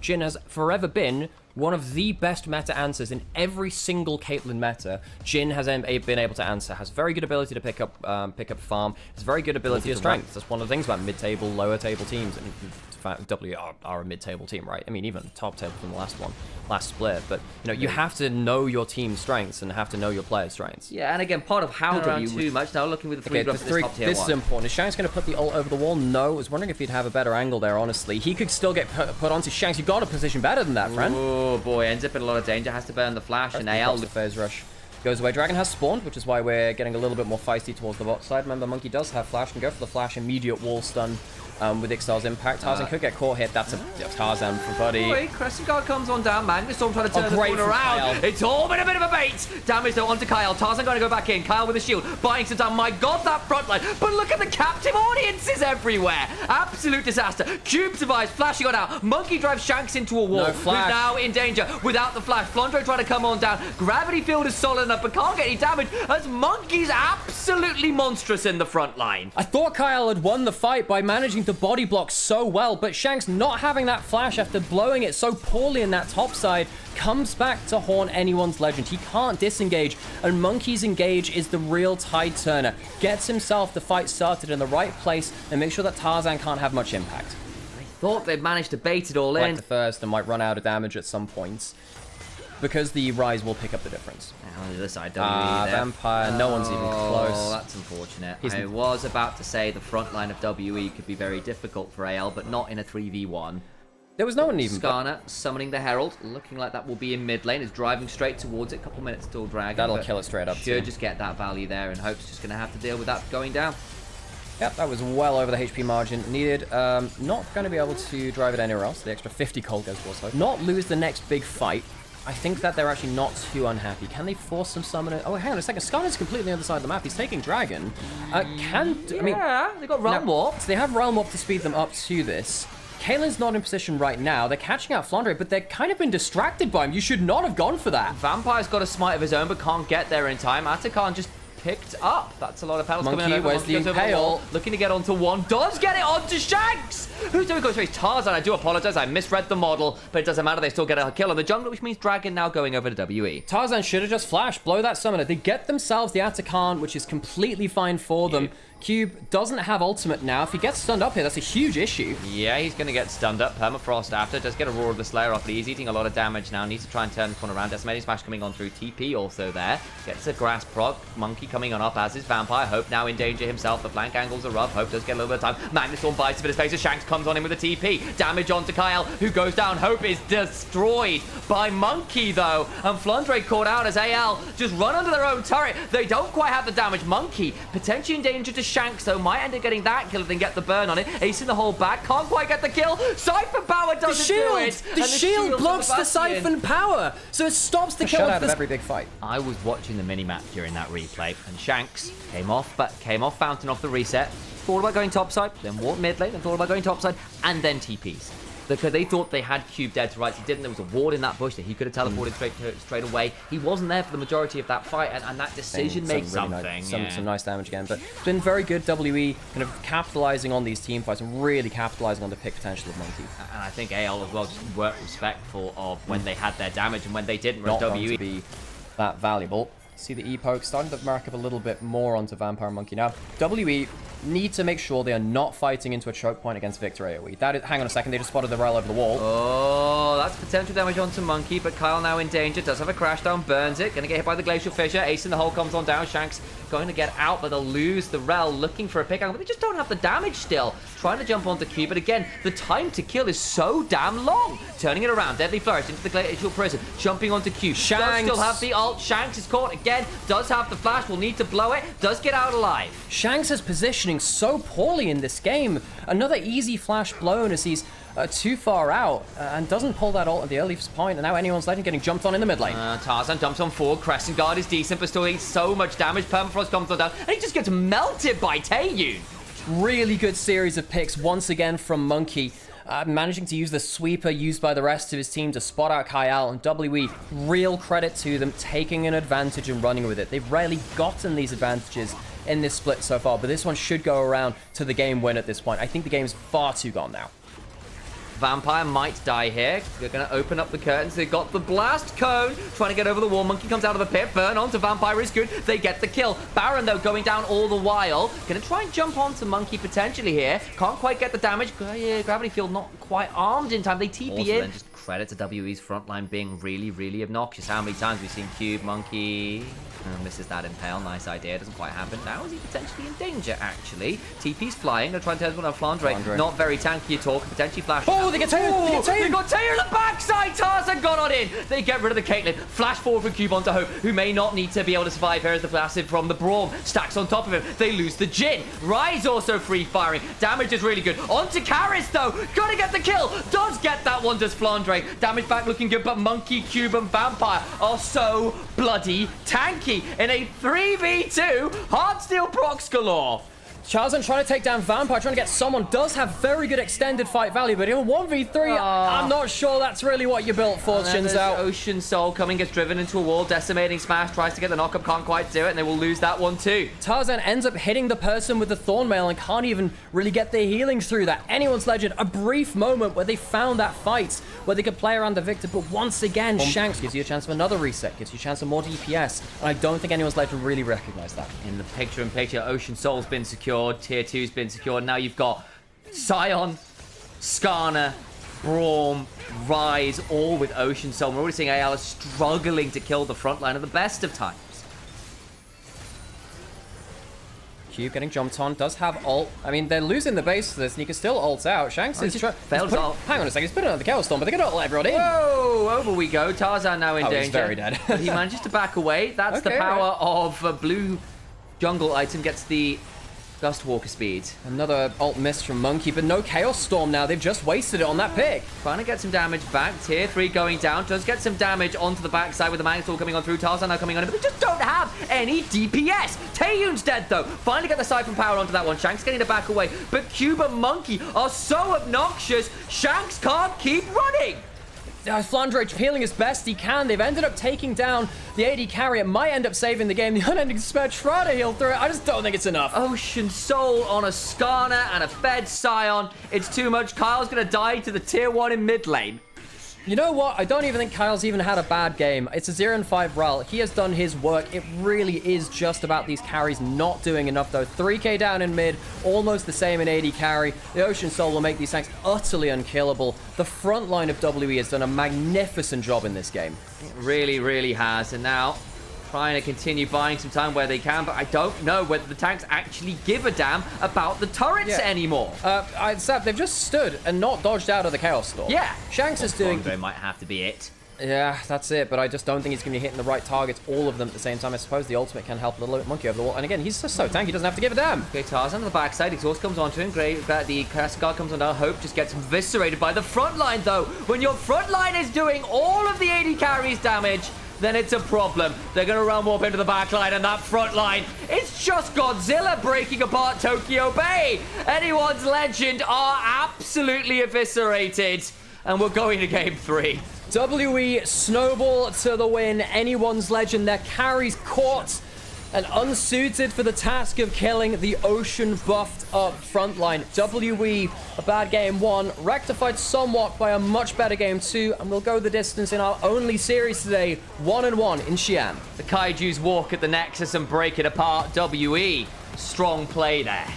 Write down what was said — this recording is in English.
Jhin has forever been one of the best meta answers in every single Caitlyn meta. Jhin has been able to answer, has very good ability to pick up farm, has very good ability to strength. That's one of the things about mid-table, lower-table teams. And in fact, W are a mid-table team, right? I mean, even top table from the last split. But you know, you have to know your team's strengths and have to know your players' strengths. Yeah, and again, part of how W too much now looking with the three drops this top tier This is important. Is Shanks going to put the ult over the wall? No. I was wondering if he'd have a better angle there, honestly. He could still get put onto Shanks. You've got a position better than that, friend. Oh boy, ends up in a lot of danger. Has to burn the flash, and AL... The phase rush goes away. Dragon has spawned, which is why we're getting a little bit more feisty towards the bot side. Remember, Monkey does have flash, can go for the flash, immediate wall stun. With Ixtal's impact, Tarzan could get caught hit. That's a Tarzan for buddy. Wait, Crescent Guard comes on down. Magnustorm trying to turn the corner around. Kyle. It's all been a bit of a bait. Damage though onto Kyle. Tarzan going to go back in. Kyle with a shield, buying some time. My God, that front line. But look at the captive audiences everywhere. Absolute disaster. Cube survives, flashing on out. Monkey drives Shanks into a wall. No flash. Who's now in danger without the flash. Flondro trying to come on down. Gravity field is solid enough, but can't get any damage as Monkey's absolutely monstrous in the front line. I thought Kyle had won the fight by managing to body block so well, but Shanks not having that flash after blowing it so poorly in that top side comes back to haunt anyone's legend. He can't disengage, and Monkey's engage is the real tide turner. Gets himself the fight started in the right place and makes sure that Tarzan can't have much impact. I thought they'd managed to bait it all Like in. the first and might run out of damage at some points, because the Rise will pick up the difference. On the other side, WE there. Vampire, no one's even close. Oh, that's unfortunate. I was about to say the front line of WE could be very difficult for AL, but not in a 3v1. There was no one even. Skarner summoning the Herald, looking like that will be in mid lane, is driving straight towards it. Couple minutes till Dragon. That'll kill it straight up. Should just get that value there, and Hope's just going to have to deal with that going down. Yep, that was well over the HP margin needed. Not going to be able to drive it anywhere else. The extra 50 gold goes towards Hope. Not lose the next big fight. I think that they're actually not too unhappy. Can they force some summoner? Oh, hang on a second. Skarner's completely on the other side of the map. He's taking Dragon. I mean, they got Realm Warp. So they have Realm Warp to speed them up to this. Caitlyn's not in position right now. They're catching out Flandre, but they're kind of been distracted by him. You should not have gone for that. Vampire's got a smite of his own, but can't get there in time. Atakan just picked up. That's a lot of petals Monkey, coming in. where's the Impale? Looking to get onto one. Does get it onto Shanks! Who's doing good? Sorry, Tarzan. I do apologize. I misread the model, but it doesn't matter. They still get a kill on the jungler, which means Dragon now going over to WE. Tarzan should have just flashed. Blow that summoner. They get themselves the Atakan, which is completely fine for them. Cube doesn't have ultimate now. If he gets stunned up here, that's a huge issue. Yeah, he's going to get stunned up. Permafrost after. Does get a Roar of the Slayer off, but he's eating a lot of damage now. Needs to try and turn the corner around. Decimating Smash coming on through. TP also there. Gets a Grass proc. Monkey coming on up as is Vampire. Hope now in danger himself. The flank angles are rough. Hope does get a little bit of time. Magnustorm bites a bit of space as Shanks comes on him with a TP. Damage onto Kyle, who goes down. Hope is destroyed by Monkey, though. And Flandre caught out as AL just run under their own turret. They don't quite have the damage. Monkey potentially in danger to Shanks, though. Might end up getting that kill and then get the burn on it. Ace in the hole back. Can't quite get the kill. Siphon power doesn't do it. The shield blocks the siphon power, so it stops the kill out of every big fight. I was watching the mini-map during that replay, and Shanks came off Fountain off the reset. Thought about going topside, then walked mid lane, and thought about going topside, and then TPs. Because they thought they had Cube dead to rights. He didn't. There was a ward in that bush that he could have teleported straight away. He wasn't there for the majority of that fight, and that decision makes something. Some nice damage again, but it's been very good. WE kind of capitalizing on these team fights and really capitalizing on the pick potential of Monkey. And I think AL as well just weren't respectful of when they had their damage and when they didn't. Not going to be that valuable. See the E-poke starting to mark up a little bit more onto Vampire Monkey now. WE need to make sure they are not fighting into a choke point against Victor AoE. That is, hang on a second, they just spotted the rail over the wall. Oh, that's potential damage onto Monkey, but Kyle now in danger. Does have a crash down, burns it. Gonna get hit by the Glacial Fissure. Ace in the hole comes on down. Shanks going to get out, but they'll lose the rel, looking for a pick out, but they just don't have the damage still. Trying to jump onto Q, but again, the time to kill is so damn long. Turning it around, Deadly Flourish into the Glacial Prison, jumping onto Q. Shanks does still have the ult. Shanks is caught again, does have the flash, will need to blow it, does get out alive. Shanks is positioning so poorly in this game. Another easy flash blown as he's too far out and doesn't pull that ult at the earliest point, and now anyone's legend getting jumped on in the mid lane. Tarzan jumps on forward. Crescent Guard is decent, but still eats so much damage. Permafrost comes on down, and he just gets melted by Taeyun. Really good series of picks once again from Monkey. Managing to use the sweeper used by the rest of his team to spot out Kyle, and WE, real credit to them taking an advantage and running with it. They've rarely gotten these advantages in this split so far, but this one should go around to the game win at this point. I think the game's far too gone now. Vampire might die here. They're going to open up the curtains. They've got the blast cone, trying to get over the wall. Monkey comes out of the pit. Burn onto Vampire is good. They get the kill. Baron, though, going down all the while. Going to try and jump onto Monkey potentially here. Can't quite get the damage. Gravity Field not quite armed in time. They TP Also, in. then Just credit to WE's frontline being really, really obnoxious. How many times we've seen Cube, Monkey... misses that impale. Nice idea. Doesn't quite happen. Now is he potentially in danger, actually? TP's flying. They're trying to turn one on Flandre. Not very tanky at all. Could potentially flash. Oh, they get Taylor! They get Taylor! They got Taylor in the backside! Tarzan got on in! They get rid of the Caitlyn. Flash forward from Cube onto Hope, who may not need to be able to survive here as the passive from the Braum stacks on top of him. They lose the Jhin. Rise also free firing. Damage is really good. On to Karis, though. Gotta get the kill. Does get that one, does Flandre. Damage back looking good, but Monkey, Cube, and Vampire are so bloody tanky in a 3v2 Heartsteel procs galore. Charzan trying to take down Vampire, trying to get someone. Does have very good extended fight value, but in a 1v3, I'm not sure that's really what you built for, Chinzao. Ocean Soul coming, gets driven into a wall. Decimating Smash, tries to get the knockup, can't quite do it, and they will lose that one too. Tarzan ends up hitting the person with the Thornmail and can't even really get their healing through that. Anyone's Legend, a brief moment where they found that fight, where they could play around the Victor, but once again, Shanks gives you a chance of another reset, gives you a chance of more DPS, and I don't think Anyone's Legend really recognized that. In the picture, Ocean Soul's been secured. Tier 2's been secured. Now you've got Sion, Skarner, Braum, Rise, all with Ocean Soul. We're already seeing AL is struggling to kill the front line at the best of times. Cube getting jumped on, does have ult. I mean, they're losing the base to this, and he can still ult out. Shanks is fails ult. Hang on a second, he's putting another Chaos Storm, but they're going to ult everyone in. Whoa, over we go. Tarzan now in danger. He's very dead. But he manages to back away. That's the power of a blue jungle item. Gets the Gust Walker speed. Another ult miss from Monkey, but no Chaos Storm now. They've just wasted it on that pick. Trying to get some damage back. Tier 3 going down. Does get some damage onto the backside with the Magnet Sword coming on through. Tarzan now coming on in, but they just don't have any DPS. Taeyun's dead, though. Finally get the Siphon power onto that one. Shanks getting to back away, but Cube and Monkey are so obnoxious, Shanks can't keep running. Flandre peeling as best he can. They've ended up taking down the AD carry. It might end up saving the game. The unending spare try to heal through it. I just don't think it's enough. Ocean Soul on a Skarner and a Fed Sion. It's too much. Kyle's going to die to the tier 1 in mid lane. You know what? I don't even think Kyle's even had a bad game. It's a 0-5 Ral. He has done his work. It really is just about these carries not doing enough, though. 3k down in mid, almost the same in AD carry. The Ocean Soul will make these tanks utterly unkillable. The front line of WE has done a magnificent job in this game. It really, really has. And now trying to continue buying some time where they can, but I don't know whether the tanks actually give a damn about the turrets anymore. They've just stood and not dodged out of the Chaos Storm. Yeah. Shanks is doing... They might have to be it. Yeah, that's it, but I just don't think he's going to be hitting the right targets, all of them at the same time. I suppose the ultimate can help a little bit. Monkey over the wall, and again, he's just so tanky, he doesn't have to give a damn. Okay, Tarzan on the backside, Exhaust comes onto him, great, the Cascade comes on down, Hope just gets eviscerated by the front line, though. When your front line is doing all of the AD carries damage, then it's a problem. They're going to run warp into the back line, and that front line, it's just Godzilla breaking apart Tokyo Bay. Anyone's Legend are absolutely eviscerated, and we're going to game 3. WE snowball to the win. Anyone's Legend, their carries caught and unsuited for the task of killing the ocean buffed up frontline. WE, a bad game 1, rectified somewhat by a much better game 2, and we'll go the distance in our only series today, 1-1 in Xi'an. The Kaijus walk at the Nexus and break it apart. WE, strong play there.